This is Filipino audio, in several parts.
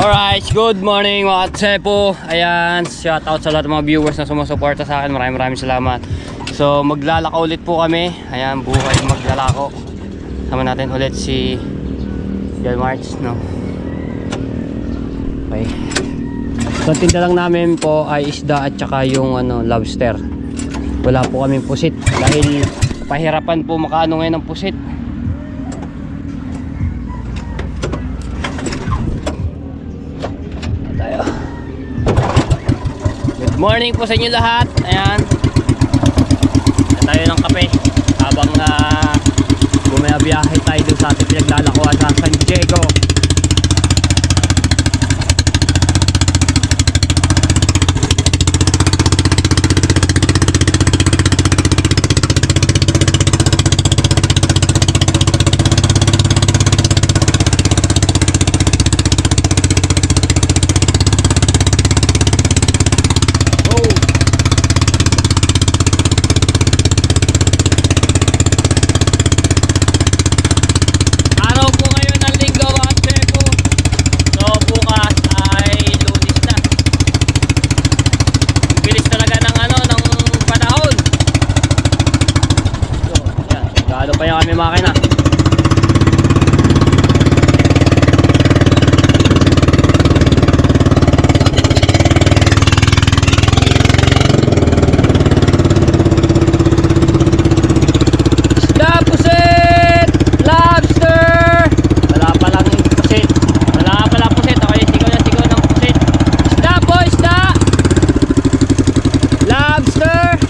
Alright, good morning mga Tsepo. Ayan, shout out sa lahat ng mga viewers na sumusuporta sa akin. Maraming salamat. So maglalako ulit po kami. Ayan, buhay maglalako. Sama natin ulit si John March, no? Okay. So tinda lang namin po ay isda at saka yung lobster. Wala po kaming pusit dahil pahirapan po makaano ngayon ng pusit. Good morning po sa inyo lahat. Ayan, tayo ng kape habang bumabiyahe tayo dun sa ating pinaglalakuan sa San Diego. Pa yung aming makina. Isda, pusit, lobster. Wala pa lang pusit. Wala pa lang pusit. Okay, sigaw ng pusit. Isda po, isda. Lobster.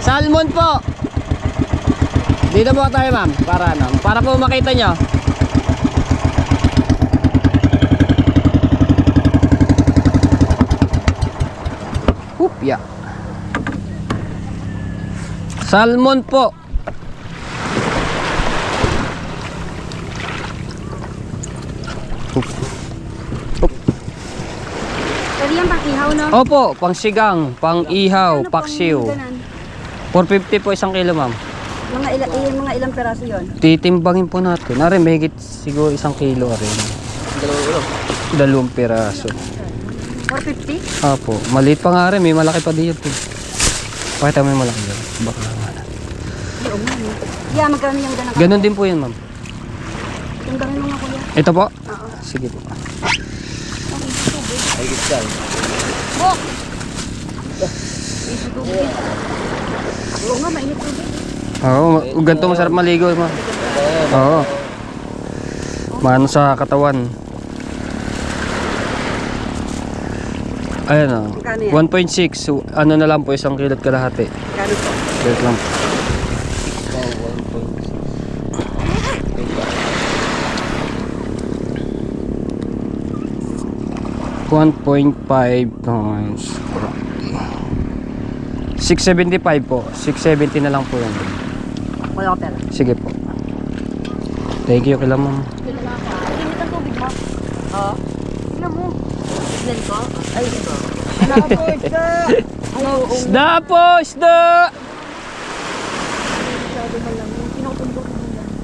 Salmon po. Dito po tayo ma'am. Para ano? Para po makita nyo. Hupya. Salmon po. Pwede yan pang ihaw, no? Opo, pang sigang, pang ihaw, Ano paksiw. pang ganan? 450 po isang kilo ma'am. Mga ilang peraso yon? Titimbangin po natin. Are, may higit siguro isang kilo rin. Dalawang piraso. 450? Opo, maliit pa nga rin. May malaki pa dito. Pakita mo yung malaki dyan. Baka nga na. Oo nga. Yeah, magkano yung ganan? Ganon din po yun ma'am. Yung ganan mo nga kuya. Ito po? Oo. Sige po. Bok! Oo nga, mainit tubig. Oo, ganito masarap maligo ma'am. Oo. Maano sa katawan. Ayan o. Magkano yan? 1.6. So, ano na lang po, isang kilot kalahati. Magkano po? Wait lang. $1.5 times 675 po. 670 na lang po yun. Wala ka pera. Sige po. Thank you kila ma'am. Mainit ang tubig mo? Oo. Tignan mo. Tignan ko? Ay, ito. Ano po, ito? Ano? Isda po! Isda!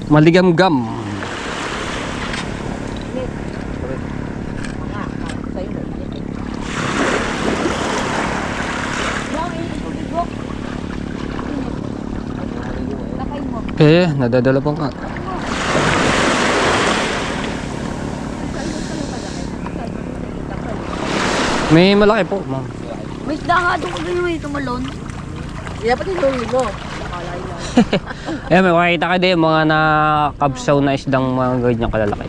Maligam-gam. Nadadala po nga. May malaki po, ma'am. May isda nga doon kung ganyan may tumalon. Hindi dapat yung mo. May makikita ka din mga nakabsaw na isdang mga ganyan kalalaki.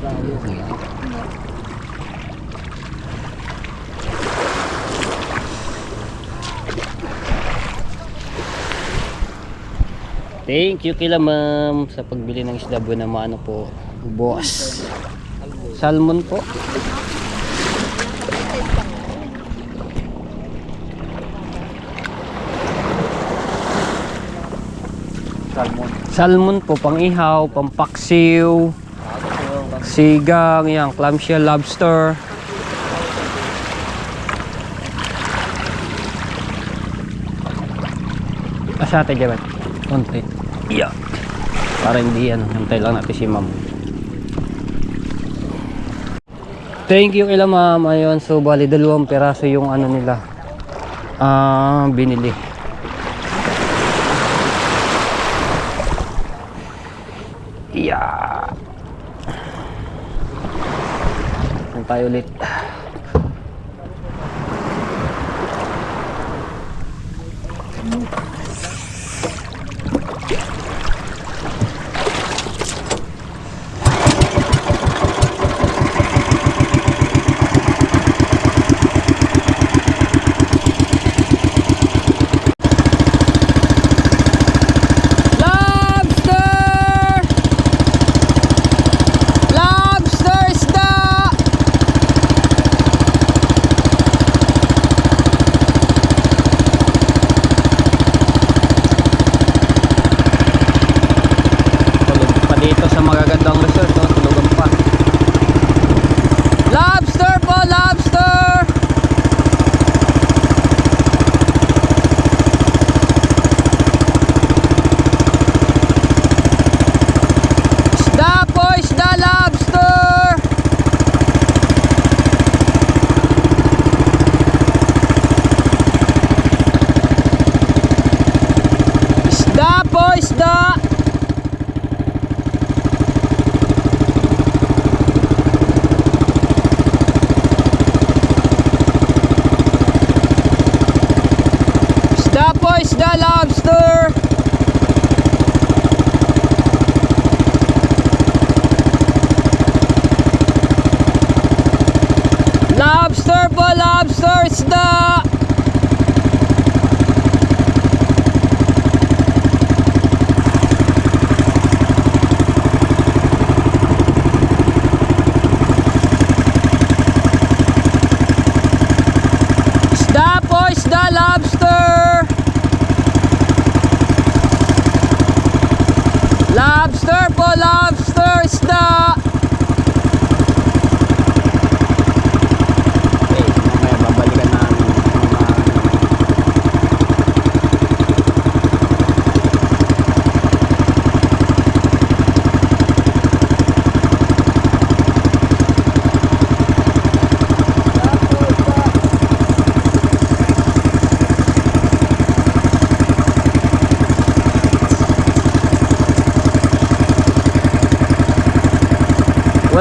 Thank you kila ma'am sa pagbili ng isda buwan na maano po, boss. Salmon po. Salmon po, pang ihaw, pang paksiw, sigang, yan, clamshell, lobster. Asate dyan, konti. Yeah. Para hindi yan, hantay lang natin si ma'am. Thank you kila ma'am. Ayun, so bali 2 peraso yung ano nila binili. Yeah. Tayo ulit.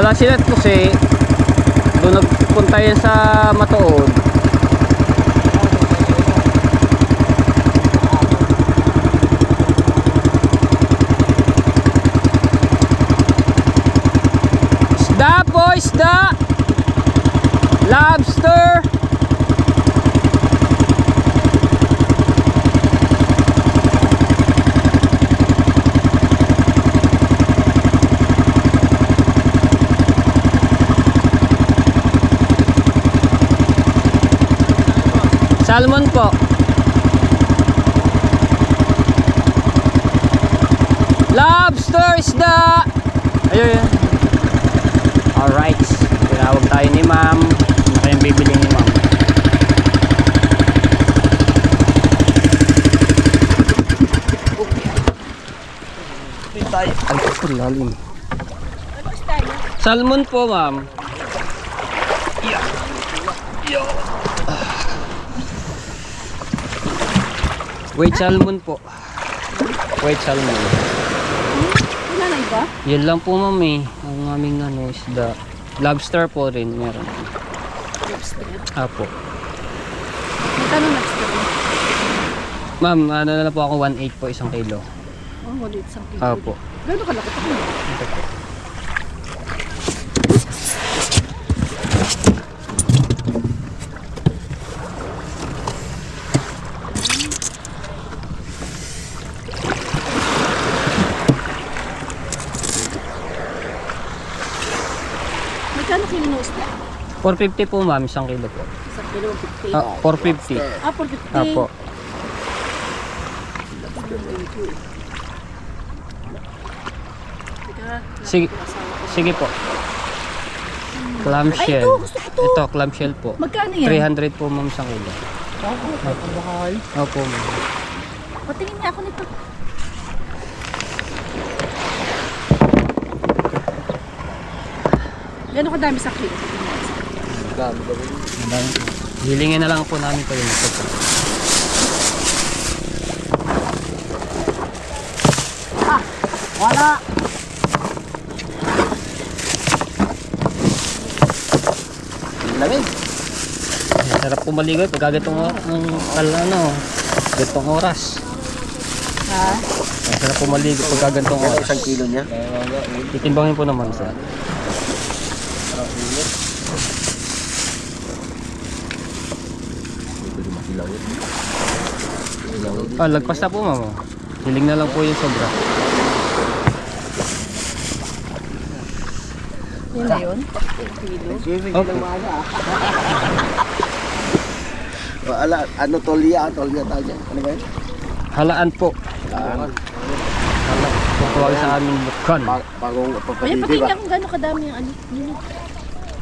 Wala sila kasi doon nagpunta yan sa Matuod. Isda po, isda! Lobster! Salmon po. Lobster isda. Ayun. Alright. Tinawag tayo ni ma'am. Ano kayang bibili ni ma'am? Ay, ito lalim. Salmon po, ma'am. White salmon po. White salmon. Wala na iba? Yan lang po ma'am eh. Ang aming ano, isda. Lobster po rin meron. Lobster. Apo. Magkano lobster? Ma'am, ano na lang po ako 1.8 po isang kilo. Oh, walit isang kilo. Apo. Gano'n kalaki pa ko? Magkano kilo na isda? 450 po ma'am, isang kilo po. Isang kilo, 50. Ah, 450. 450. Apo. Teka, Sige, sige po. Clamshell. Ay, ito, gusto ko to. Ito, clamshell po. Magkano yan? 300 po ma'am isang kilo. Mahal. Opo ma'am. Patingin niya ako nito. Gano'n kadami sa kilo? Hilingin na lang po namin kayo nito po. Wala! Lamig. Sarap po maligo pag gantong oras. Ha? Sarap po maligo pag gantong oras. Isang kilo niya. Titimbangin po naman sa. Ah, lagpas na po mama. Hiling na lang po yung sobra. Yun na yun? Kilo? Opo. Ano tolya tawag niya. Ano ba yun? Halaan po. Halaan. Tawag sa amin bukan. Bagong Kaya papabili patingin ba? niya kung gano'n kadami yung ano. Yun.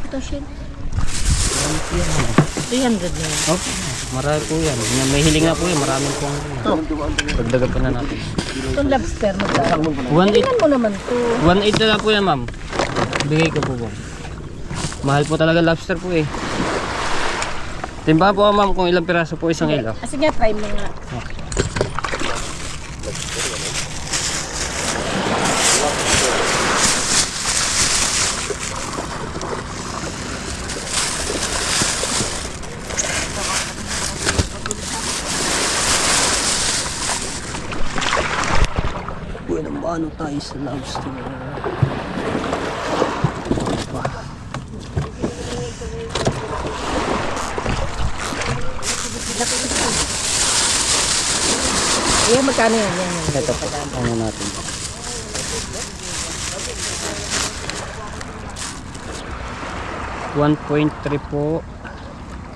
Ito, Shen. 300 na yun. Opo. Marami po yan. May hiling na po yan. Maraming pong dagdagan pa na natin. Itong lobster na ba? 1.8 Tingnan mo naman to. 1.8 na lang po yan ma'am. Bigay ko po po. Mahal po talaga lobster po eh. Timba po ma'am kung ilang piraso po isang kilo. Ah, sige, try mo nga. Uy, ano tayo sa lobster? Ayan, magkano yan? Yan. Ito po, ano natin. $1.3 po.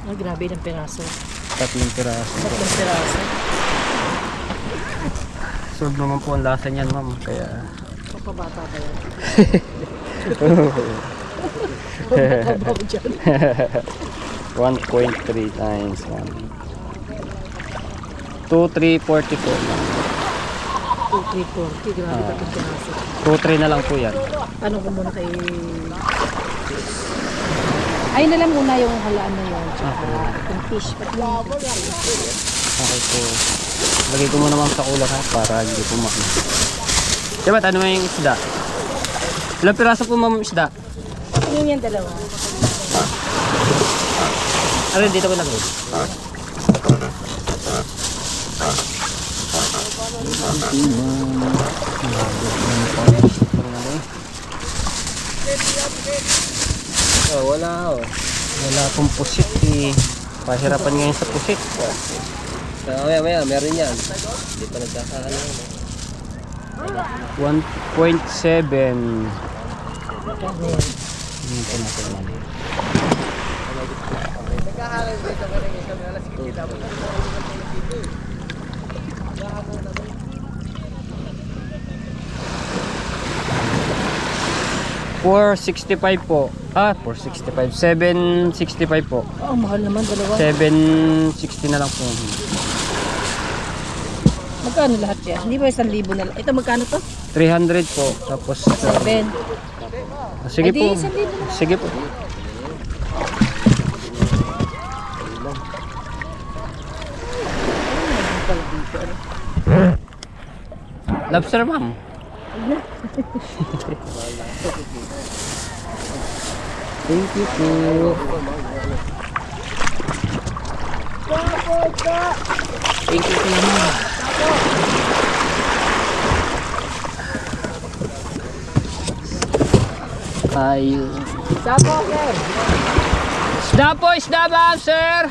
Ah, grabe ng piraso. 3 piraso. 3 piraso. Solve naman po ang lasa niyan ma'am. Kaya Papabata pa yan. Papababa dyan. 1.3 times 1. 2,340 po ma'am. 2,340. Grabe pa itong piraso. 2,3 na lang po yan. Ano ko muna kay... Ayun na lang muna yung halaan na yun. Tsaka yung fish. Pati yung Okay po. Lagay ko muna ma'am sa ulo ha para hindi po makina. Diba, ano yung isda? Ilang piraso po ma'am isda? Yun yung dalawa. Ano, dito ko lagay. Oh, wala oh. Wala pong pusit eh. Pahirapan ngayon sa pusit. Maya, meron yan. Hindi pa nagkakaano. 1.7. $465 po. 465. 765 po. Oh, mahal naman dalawa. 760 na lang po. Magkano lahat yan? Hindi ba 1,000 na lang? Ito magkano to? 300 po. Tapos 7. sige Ay, po. di, 1,000 na lang. Sige po. Lobster, ma'am. Thank you po. Thank you po, ma'am. Tayo. Sapo, sir. Isda po, isda ba, sir?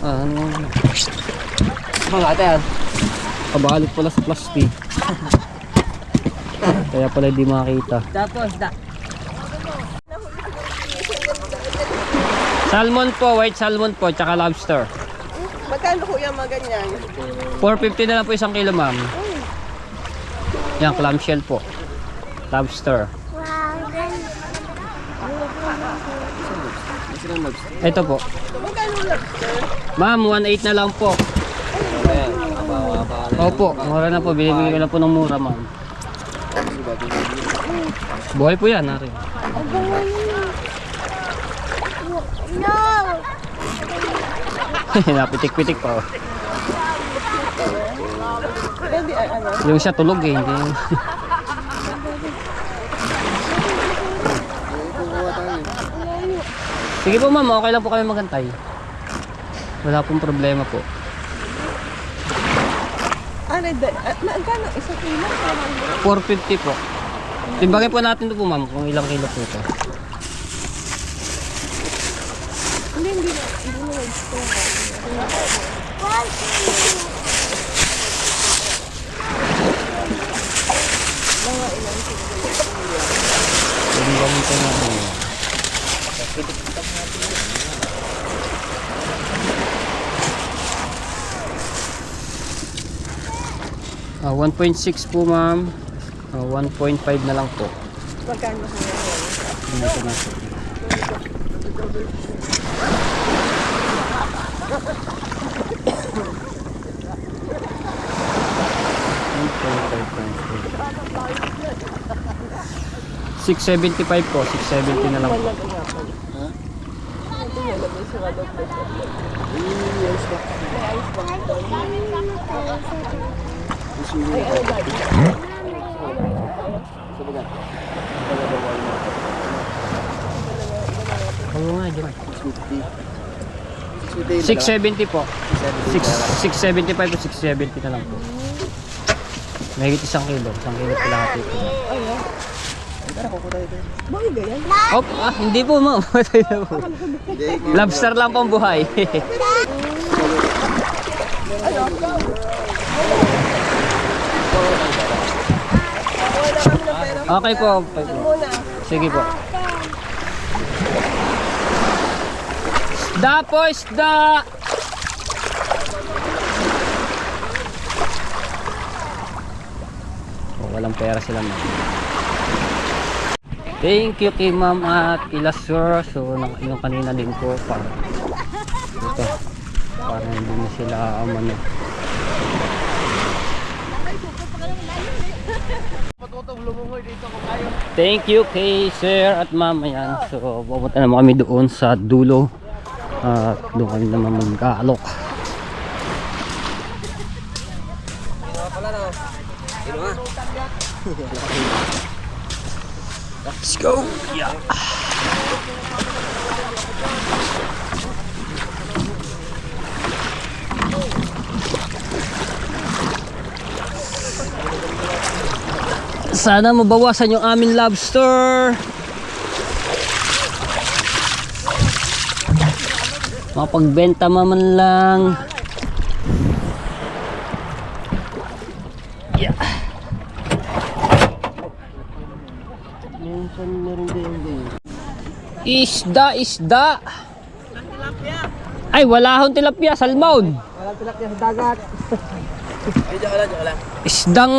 Ano? Mga ate, kabalot pala sa plastic. Kaya pala di makita. Tapos, Salmon po, white salmon po, tsaka lobster. magkano kuya mga ganyan? 450 na lang po isang kilo, ma'am. Yan, clamshell po. Lobster. Ito po. Magkano lobster? Ma'am, 1.8 na lang po. Opo, mura na po. Binibigyan ko na po ng mura, ma'am. Buhay po yan, nari. No! Napitik-pitik pa. Oh. Pwede, ano? Yung siya tulog eh. Hindi. Sige po, ma'am. Okay lang po kami magantay. Wala pong problema po. Ano, magkano? Isang kilo? 450 po. Timbangin po natin ito po, ma'am, kung ilang kilo po ito. Hindi na gusto. Timbangin po natin. 1.6 po, ma'am. 1.5 na lang po. Magkano kuya? Ito na po. $675 po, 670 na lang po. Oo nga, dyan. 670 po. 675 po, 670 na lang po. Mahigit isang kilo po lahat ito. Bakit ganyan? Hindi po, ma'am. Lobster lang pang buhay. Okay po. Sige po. Isda po, isda! Walang pera sila, ma'am. Thank you kay ma'am at kila sir. So, yung kanina din po. Ito. Parang hindi na sila amano. Thank you kay sir at ma'am. Ayan. So, pupunta naman kami doon sa dulo. At doon kami naman mag-aalok. Let's go. Yeah. Sana mabawasan yung aming lobster. Mapagbenta man lang. Yeah. Isda. Ay, wala akong tilapia, salmon. Walang tilapia sa dagat. Ay, diyan ka lang. Isdang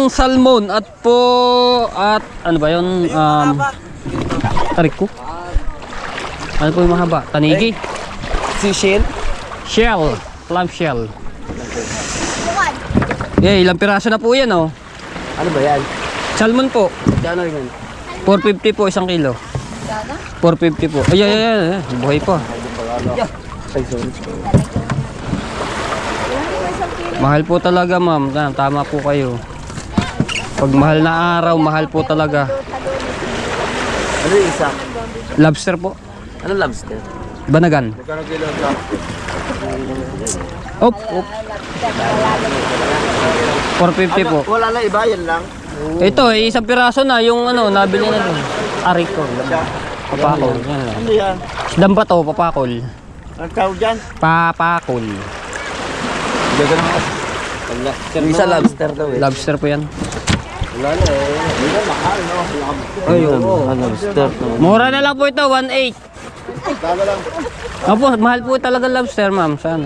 salmon at ano ba yun? Tarik ko. Ano po yung mahaba? Tanigi? Seashell? Shell. Clam shell. Yeah, ilang piraso na po yan, oh. Ano ba yan? Salmon po. Gano'n yun? 450 po, 1 kilo. 450 po. Ay. Buhay pa. Mahal po talaga, ma'am. Tama po kayo. Pag mahal na araw, mahal po talaga. Ano yung isa? Lobster po. Ano lobster? Banagan. Magkano kilo ang lobster? Op. 450 po. Wala na iba, yan lang. Ito, isang piraso na yung ano, nabili na doon. Aray ko. Papakol. Yan lang. Ano yan? Isdang ba to? Papakol. Ang tawag dyan? Papakol. Gagana ka. Yung isa lobster daw eh. Lobster po yan. Wala na eh. Hindi na mahal, no? Ayun. Lobster. Mura na lang po ito, 1.8. Taga lang. Opo, mahal po talaga lobster, ma'am. Sana.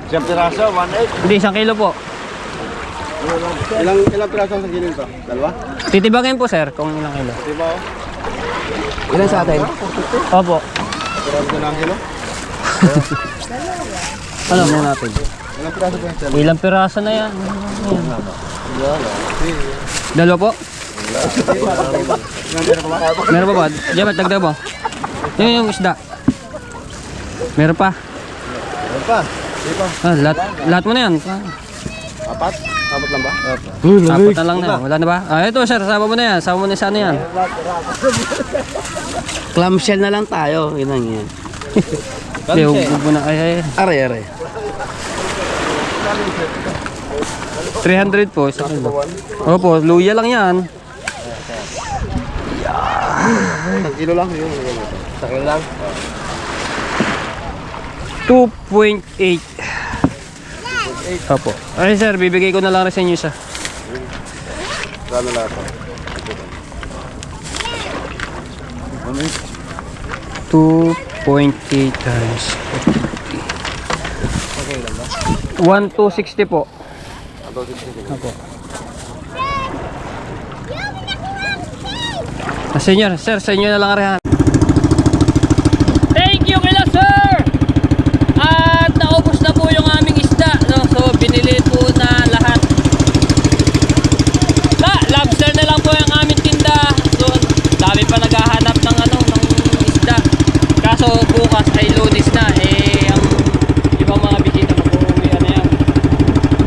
Siyang piraso, 1.8. Hindi, 1 kilo po. Ilang piraso sa gilid to? Dalawa? Titibagin po, sir, kung ilang kilo. Diba? Ilan sa atin? Opo. Piraso na ang kilo? Alam mo natin. Ilang piraso po yan? Ilang piraso na yan. Dalawa po? Meron pa ba? Diyan, dagdag mo. Yun yung isda. Meron pa. Meron pa. Di pa. Lahat mo na yan. Apat? Apat lang ba? Apat na lang na. Wala na ba? Ito sir, sama mo na yan. Sama mo na sa ano yan. Clamshell na lang tayo. Yun lang yan. Hindi, huwag mo na. Ay. Are. 300 po. Isa kilo. Opo, luya lang yan. Isang kilo lang yun. Isang kilo lang. 2.8. Opo. Ay sir, bibigay ko na lang rin sa inyo isa. Kano lahat to? 2.8 times 1,260 po. Opo. Senior, sir, sa inyo na lang arihan. Thank you kila sir. At naubos na po yung aming isda, no? So binili po na lahat. Lobster na lang po yung aming tinda. So dami pa naghahanap ng ng isda. Kaso bukas ay Lunes na ang ibang mga bisita mag-uwi na yan.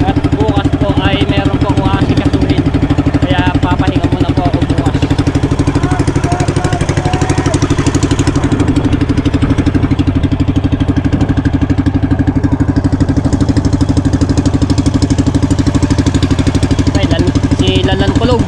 At bukas po ay meron po akong asikasuhin. Kaya papahinga muna po ako bukas. Si Lalan Kulog.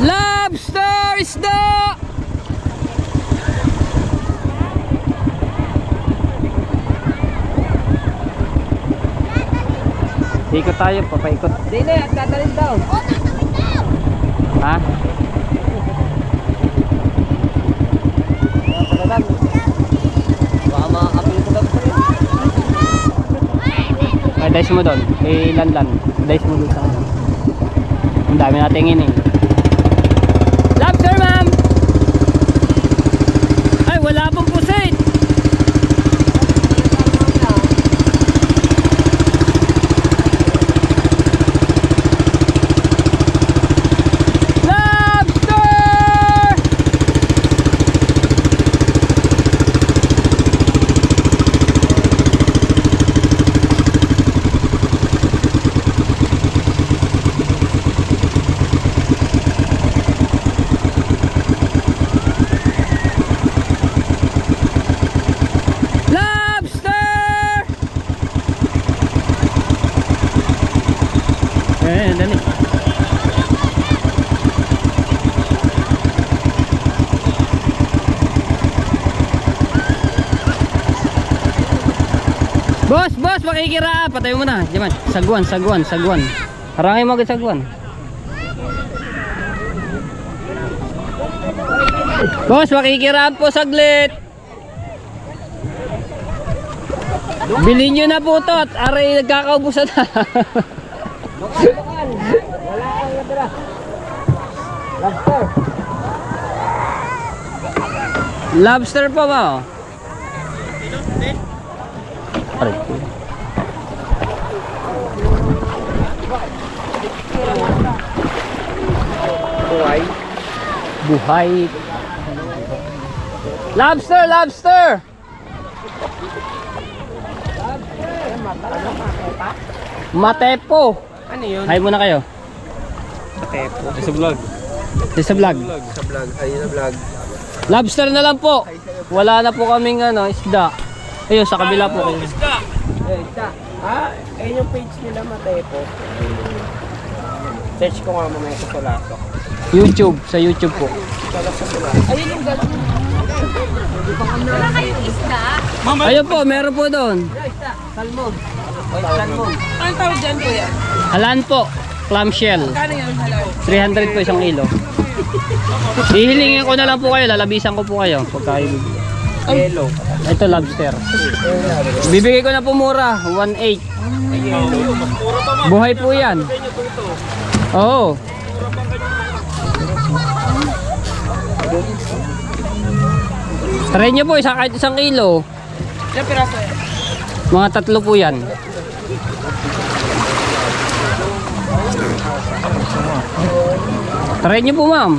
Lobster isda! Ikot tayo, papaikot. Dili, at tatalin daw. Ha? Baka makakapil ko daw sa'yo. Ay, dice mo doon. Lanlan. Dice mo doon sa ano. Ang dami nating ining. Lobster, ma'am! Ay, wala pong pusit! Boss, makikira. Patay mo na. Diyan, sagwan. Harangin mo agad sagwan. Boss, makikiraan po saglit. Bilhin nyo na po to at aray nagkakaubusan na. Lobster po ba? Aray. Buhay. Lobster! Matepo. Ano yun? Hay muna kayo. Tepo. Sa vlog. Sa vlog. Sa vlog. Ayun na vlog. Lobster na lang po. Wala na po kaming isda. Ayun, sa kabila po kayo. Ayun yung page nila, Matepo. Search ko nga mamaya sa Solaso. YouTube, sa YouTube po. Ayun yung gano'n. Wala kayong isda? Ayun po, meron po doon. Salmon. Salmon. Anong tawag dyan po yan? Halan po, clamshell. Kano yun halal? 300 po isang kilo. Hihilingin ko na lang po kayo, lalabisan ko po kayo. Pagkaibig. Yellow. Ito lobster. Bibigay ko na po mura, 1.8. Buhay po yan. Oo. Try nyo po, kahit isang kilo. Ilang piraso yan? Mga 3 po yan. Try nyo po ma'am.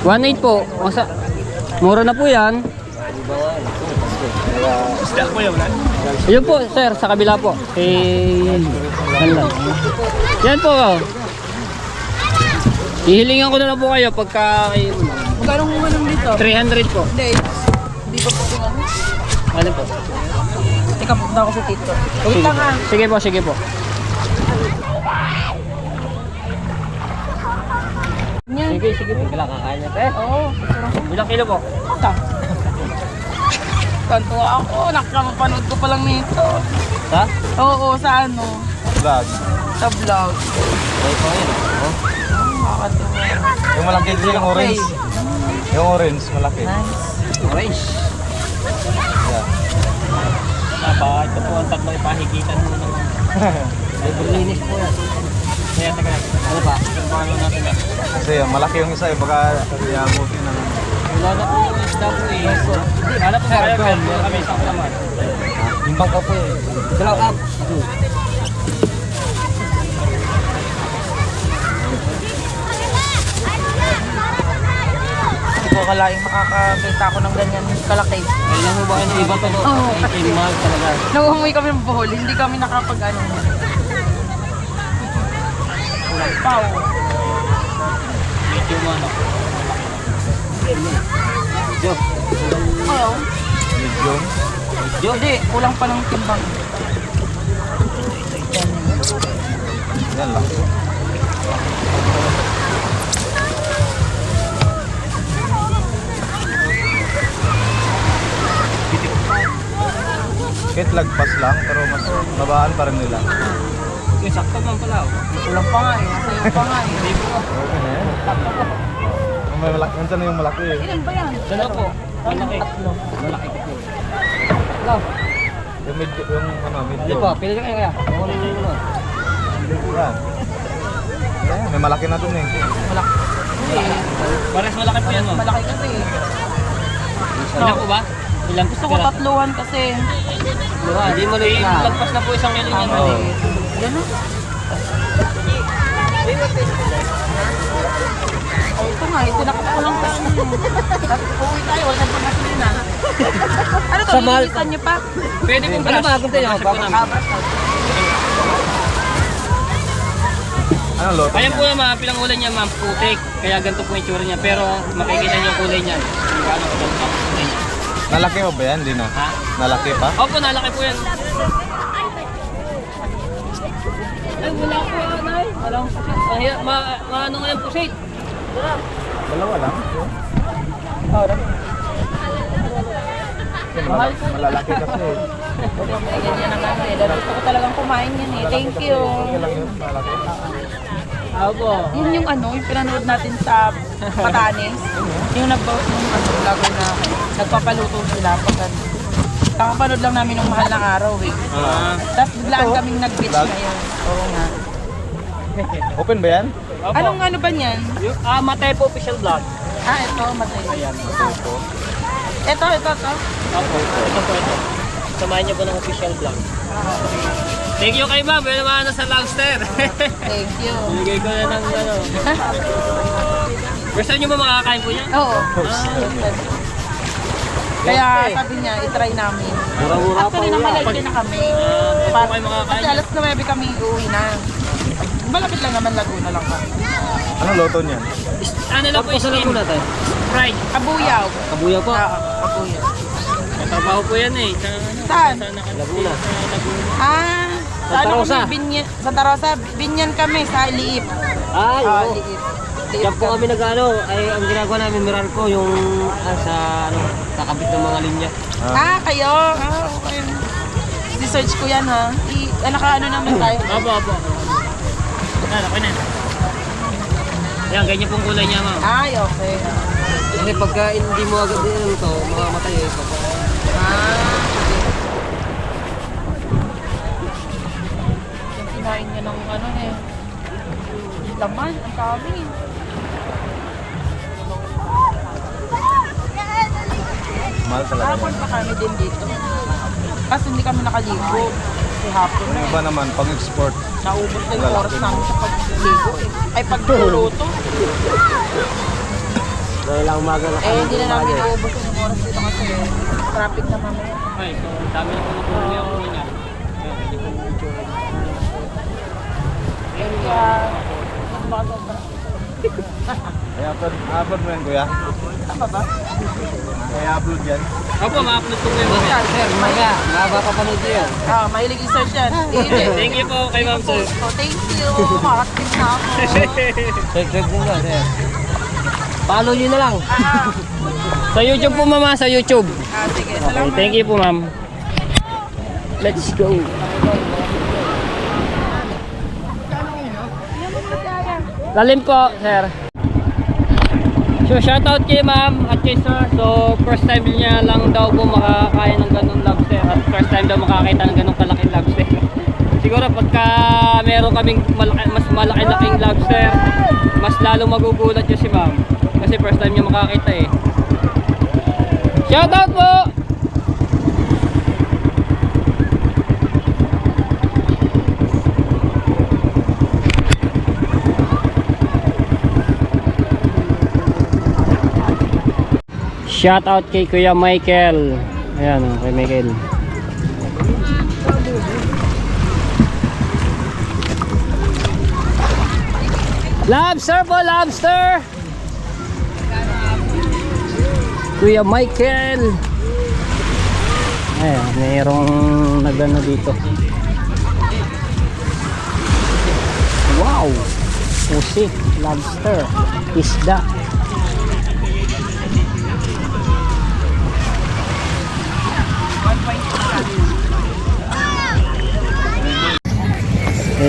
1.8 po. Mura na po yan. Yun po sir, sa kabila po. Yan po. Hihilingan ko na lang po kayo pagka Magkano mo ganun dito? 300 po. Hindi pa po tingnan. Ano po? Teka, punta ako sa tito. Wait lang ha. Sige po. Sige po. Kailangan kakain na te. Oo. Ilang kilo po? Tanto ako. Nakamapanood ko pa lang nito. Ha? Oo, sa ano? Vlog. Sa vlog. Nakakatuwa. Yung malaki din yung orange. Yung orange, malaki. Orange. Baka ito po ang tatlong ipahigitan mo ng linis po yan. Kaya taga, ano ba? Paano natin yan? Kasi malaki yung isa, baka yabutin na lang. Wala na po yung isda po eh. Wala po kayo, meron kami isang naman. Yung bangka po eh. Dalaw up. Hindi ko akalaing makakakita ako ng ganyan kalaki. Kailan mo ba kayo ng iba to? Oo. Mahal talaga. Nauungoy kami ng Bohol, hindi kami nakapag-ano. Kulang pa oh. Medyo mo ano. Oo. Medium. Hindi, kulang pa ng timbang. Yan lang. Kahit lagpas lang, pero mas mabaan pa rin nila. Okay, sakto man pala. Kulang pa nga eh, nasayo pa nga eh. May malaki, nandiyan na yung malaki eh. Ilan ba yan? Dalawa po. Malaki. Malaki po. Hello. Yung medium, Ano medium. po? Pili kayo kaya. Kukunin nyo naman. Yan. Yan, may malaki na dun eh. Malaki. Hindi, Pares malaki po yan ma'am. malaki kasi eh. Ilan po ba? Ilan Gusto ko tatluhan kasi. Hindi mo na lagpas na po isang kilo niyan. Oo. Gano'n? Oh, ito nga, ito nakakulang pa. Tapos uwi tayo, wala nang pangasinan. Ano to, lilisan niyo pa? Pwede pong brush. Ano ba? Gusto nyo? Ano loto? Ayan po yung mga pinangulan niya ma'am, putik. Kaya ganito po yung itsura niya. Pero makikita niyo yung kulay niyan. Kung gaano ko ang kulay niya. Nalaki mo ba yan? Hindi na. Ha? Nalaki pa? Opo, nalaki po yan. Ay, wala po yan ay. Walang pusit. Ano nga yung pusit? Dalawa lang. Mahal. Malalaki kasi eh. Ganyan Gusto ko talagang kumain yan eh. Thank you. Yun yung yung pinanood natin sa Batanes. Yung vlogger na nagpapaluto sila. Kakapanood lang namin ng mahal na araw eh. Tapos biglaan kaming nag-beach ngayon. Oo nga. Open ba yan? Anong ba niyan? Matay po official vlog. Ito, matay. Ito. Opo, ito po ito. Samahan niyo po ng official vlog. Thank you kay ma'am, may naman sa lobster. Thank you. Bigay ko na ng First time niyo ba makakain po niya? Oo. Kaya sabi niya, itry namin. Mura-mura pa. Actually, namalagay na kami. Paano kayo makakain? Kasi alas 9 kami uuwi na. Malapit lang naman, Laguna lang kami. Anong loto niyan? Ano lang po yung slim? Sprite. Kabuyaw. Kabuya po. Kabuyaw. Katrabaho po yan eh. Saan? Laguna. Saan kami? Santa Rosa. Binyan kami sa Liip. Ay, oo. Liip. Diyan po kami nag-ano, ay ang ginagawa namin mirar ko yung sa kakabit ng mga linya. Kayo? Okay. I-search ko yan ha. Naka-ano naman tayo. Opo. Okay na. Yan, ganyan pong kulay niya, ma'am. Ay, okay. Kasi pagka hindi mo agad din ito, makamatay eh. Okay. Yung kinain niya ng laman, ang kami. Mahal talaga. Hapon pa kami din dito. Kasi hindi kami nakaligo. Kasi hapon Yung iba naman, pag-export. naubos na yung oras namin sa pagligo eh. Ay, pagluluto. Dahil lang umaga na Hindi na namin naubos yung oras dito kasi traffic na mamaya. Okay, so dami na po po yung linya. Kaya upload mo yan, kuya? Tama ba? Kaya upload yan? Opo, ma-upload ko ngayon. Sir, maya. Mapapanood ko yan. Mahilig i-search yan. Thank you po kay ma'am sir. Oh, thank you. Makating na ako. Check mo nga sir. Follow nyo na lang. Sa YouTube po mama, sa YouTube. Sige, Okay, salamat. thank you po ma'am. Let's go. Lalim po, sir. So, shoutout kay ma'am at kay sir. So, first time niya lang daw po makakain ng ganong lobster. At first time daw makakita ng ganong kalaking lobster. Siguro pagka meron kaming mas malaki-laking lobster, mas lalo magugulat yun si ma'am. Kasi first time niya makakita eh. Shoutout po! Shout out kay Kuya Michael. Ayan, kay Michael. Lobster po, lobster! Kuya Michael. Ayan, mayroong nagano dito. Wow! Pusit, lobster, isda.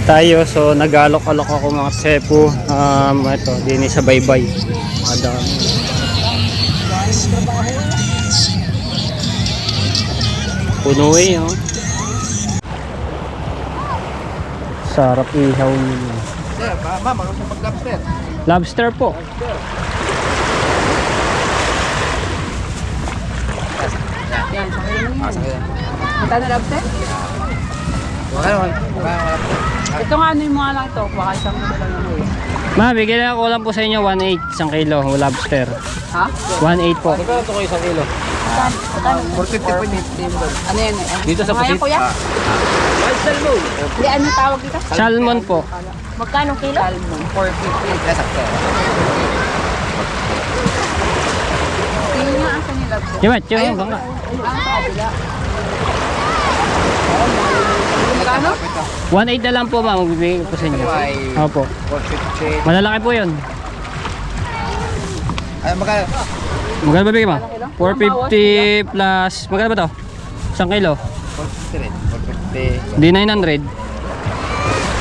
Tayo, so nag-alok-alok ako mga sepo. Ito, din sa baybay. Puno eh, oh. Sarap ihaw nila. Sir, ma'am, ako sa pag-lobster. Lobster po. Magkano lobster? Ito nga ano yung mga lang ito. Baka isang lang yung Ma, bigyan ako lang po sa inyo 1.8 isang kilo lobster. Ha? 1.8 po. Ito ko isang kilo. 450. Ano yan? Dito sa pusit? Kuya? Salmon. Hindi, ano tawag dito? Salmon po. Magkano kilo? Salmon. 450. Sakto. Tingin nga ang kanil lobster. Diba, yung bangka. Sa kabila. Magkano? 1.8 na lang po ma, magbibigay ko po sa inyo. Opo. 450. Malalaki po yun. Ay, magkano? Magkano ba bigay ma? 450 plus, magkano ba to? Isang kilo? 450. Di 900.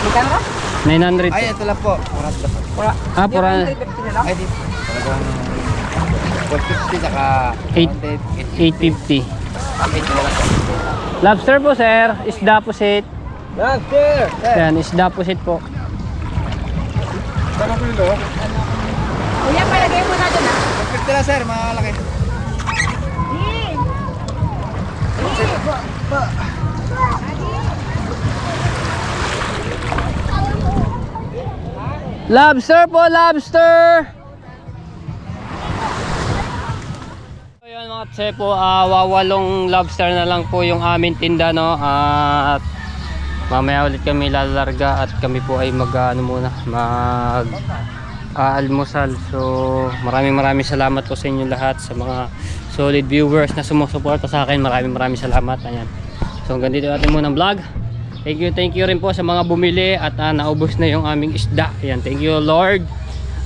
Magkano ka? 900. Ay, ito lang po. 400 po. Wala. Ah, pura. 350 na lang? Ay, dito. Talagang 450 saka 850. 8 na lang po. Lobster po, sir. Isda po sit. Lobster! Yan, isda po sit po. Saka kilo? Kuya, palagay mo na doon 450 lang sir, malaki. Lobster po, lobster! So yun mga tsepo, wawalong lobster na lang po yung aming tinda, no? At mamaya ulit kami lalarga at kami po ay mag almusal. So maraming salamat po sa inyo lahat, sa mga solid viewers na sumusuporta sa akin. Maraming salamat. Ayan. So hanggang dito natin muna ang vlog. Thank you rin po sa mga bumili at naubos na yung aming isda. Ayan, thank you Lord.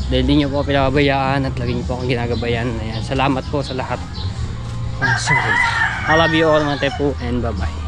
Dahil di nyo po pinababayaan at lagi nyo po akong ginagabayan. Ayan, salamat po sa lahat. Solid. I love you all mga tepo and bye bye.